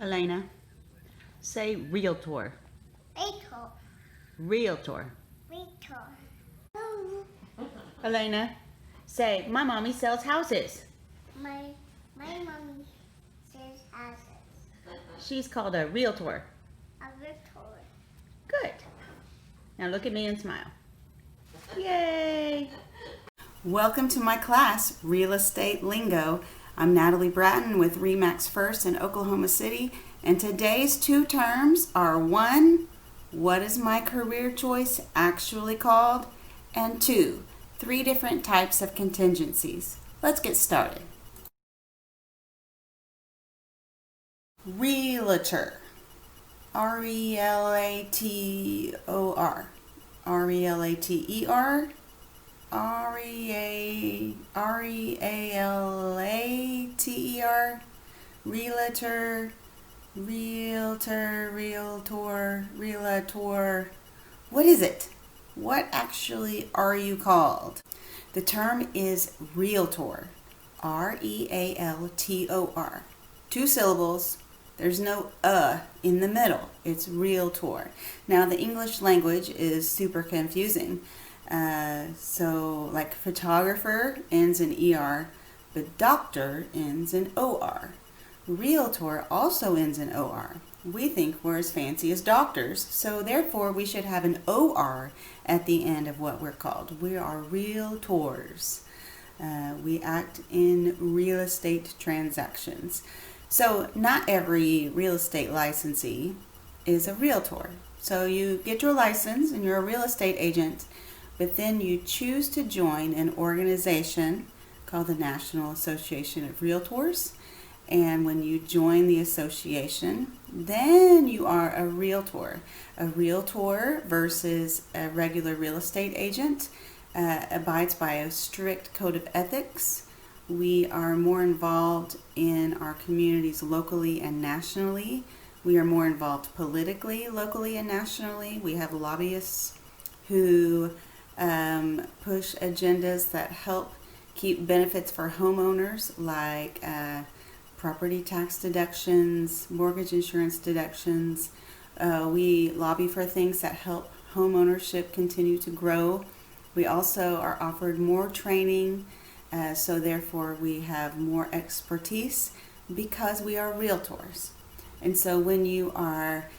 Elena, say realtor. Realtor. Realtor. Realtor. Elena, say my mommy sells houses. My mommy says houses. She's called a realtor. A realtor. Good. Now look at me and smile. Yay! Welcome to my class, Real Estate Lingo. I'm Natalie Bratton with RE/MAX First in Oklahoma City, and today's two terms are 1, what is my career choice actually called? And 2, 3 different types of contingencies. Let's get started. Realtor. R-E-L-A-T-O-R. R-E-L-A-T-E-R. R-E-A-L-A-T-E-R. Realtor. Realtor. Realtor. Realtor. What is it? What actually are you called? The term is realtor. R-E-A-L-T-O-R. 2 syllables. There's no in the middle. It's realtor. Now the English language is super confusing. So like photographer ends in ER, but doctor ends in OR. Realtor also ends in OR. We think we're as fancy as doctors, so therefore we should have an OR at the end of what we're called. We are realtors. We act in real estate transactions. So not every real estate licensee is a realtor. So you get your license and you're a real estate agent, but then you choose to join an organization called the National Association of Realtors. And when you join the association, then you are a realtor. A realtor versus a regular real estate agent abides by a strict code of ethics. We are more involved in our communities locally and nationally. We are more involved politically, locally and nationally. We have lobbyists who push agendas that help keep benefits for homeowners like property tax deductions, mortgage insurance deductions. We lobby for things that help home ownership continue to grow. We also are offered more training, so therefore we have more expertise because we are realtors. And so when you are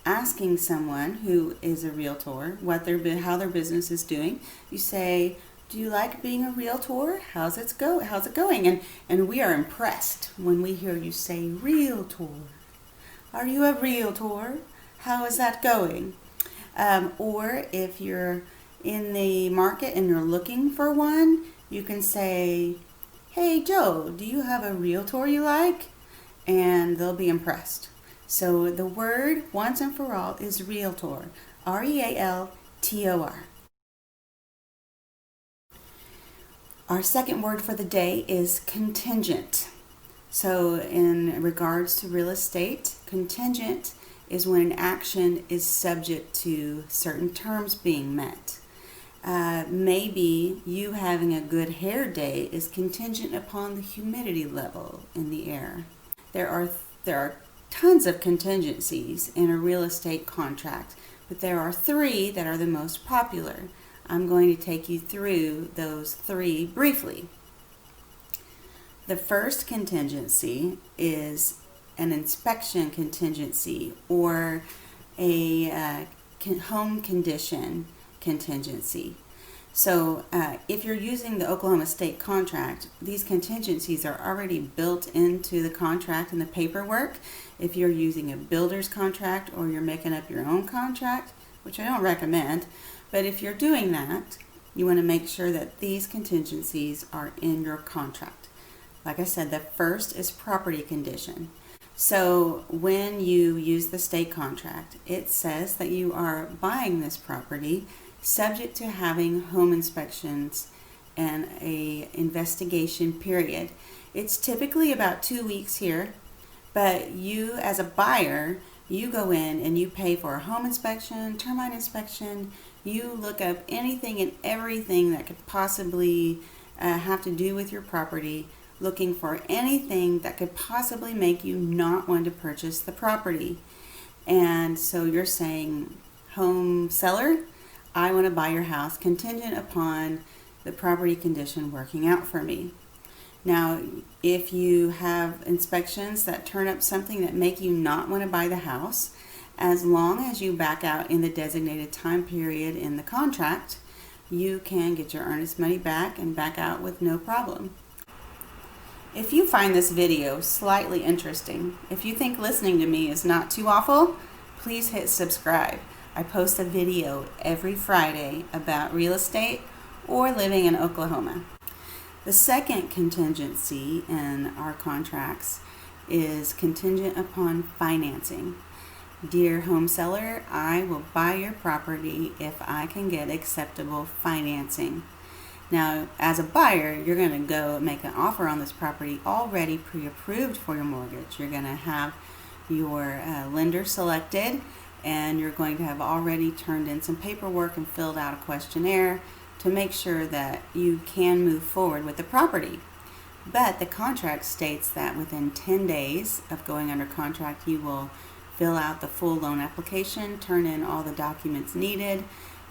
asking someone who is a realtor how their business is doing, you say, do you like being a realtor? How's it going? And we are impressed when we hear you say realtor. Are you a realtor? How is that going? Or if you're in the market and you're looking for one, you can say, hey Joe, do you have a realtor you like? And they'll be impressed. So the word once and for all is realtor. R-E-A-L-T-O-R. Our second word for the day is contingent. So in regards to real estate, contingent is when an action is subject to certain terms being met. Maybe you having a good hair day is contingent upon the humidity level in the air. There are tons of contingencies in a real estate contract, but there are 3 that are the most popular. I'm going to take you through those 3 briefly. The first contingency is an inspection contingency or a home condition contingency. So if you're using the Oklahoma State contract, these contingencies are already built into the contract and the paperwork. If you're using a builder's contract or you're making up your own contract, which I don't recommend, but if you're doing that, you want to make sure that these contingencies are in your contract. Like I said, the first is property condition. So when you use the state contract, it says that you are buying this property subject to having home inspections and a investigation period. It's typically about 2 weeks here, but you as a buyer, you go in and you pay for a home inspection, termite inspection. You look up anything and everything that could possibly have to do with your property looking for anything that could possibly make you not want to purchase the property. And so you're saying, home seller, I want to buy your house contingent upon the property condition working out for me. Now, if you have inspections that turn up something that make you not want to buy the house, as long as you back out in the designated time period in the contract, you can get your earnest money back and back out with no problem. If you find this video slightly interesting, if you think listening to me is not too awful, please hit subscribe. I post a video every Friday about real estate or living in Oklahoma. The second contingency in our contracts is contingent upon financing. Dear home seller, I will buy your property if I can get acceptable financing. Now, as a buyer, you're going to go and make an offer on this property already pre-approved for your mortgage. You're going to have your lender selected, and you're going to have already turned in some paperwork and filled out a questionnaire to make sure that you can move forward with the property. But the contract states that within 10 days of going under contract, you will fill out the full loan application, turn in all the documents needed,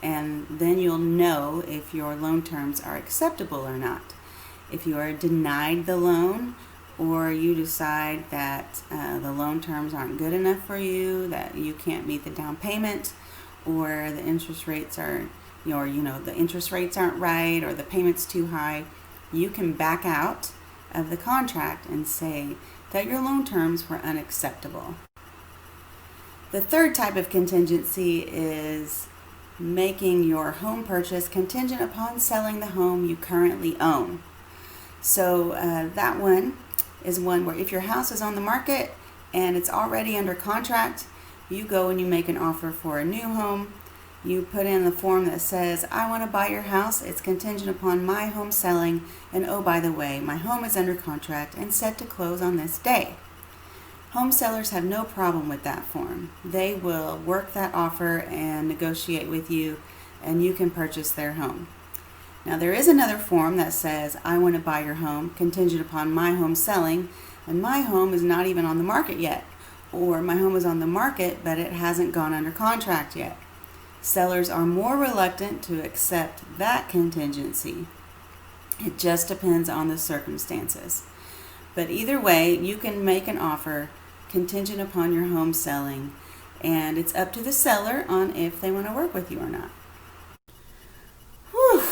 and then you'll know if your loan terms are acceptable or not. If you are denied the loan, or you decide that the loan terms aren't good enough for you, that you can't meet the down payment, or the interest rates are, the interest rates aren't right, or the payment's too high, you can back out of the contract and say that your loan terms were unacceptable. The third type of contingency is making your home purchase contingent upon selling the home you currently own. So that one is one where if your house is on the market and it's already under contract, you go and you make an offer for a new home. You put in the form that says, I want to buy your house. It's contingent upon my home selling. And oh, by the way, my home is under contract and set to close on this day. Home sellers have no problem with that form. They will work that offer and negotiate with you, and you can purchase their home. Now, there is another form that says, I want to buy your home contingent upon my home selling, and my home is not even on the market yet. Or my home is on the market, but it hasn't gone under contract yet. Sellers are more reluctant to accept that contingency. It just depends on the circumstances. But either way, you can make an offer contingent upon your home selling, and it's up to the seller on if they want to work with you or not. Whew!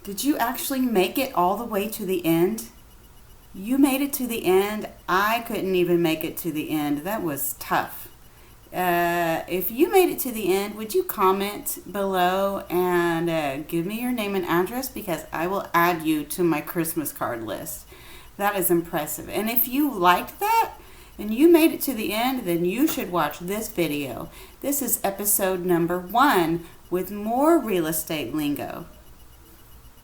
Did you actually make it all the way to the end? You made it to the end. I couldn't even make it to the end. That was tough. If you made it to the end, would you comment below and give me your name and address, because I will add you to my Christmas card list. That is impressive. And if you liked that and you made it to the end, then you should watch this video. This is episode number 1 with more real estate lingo.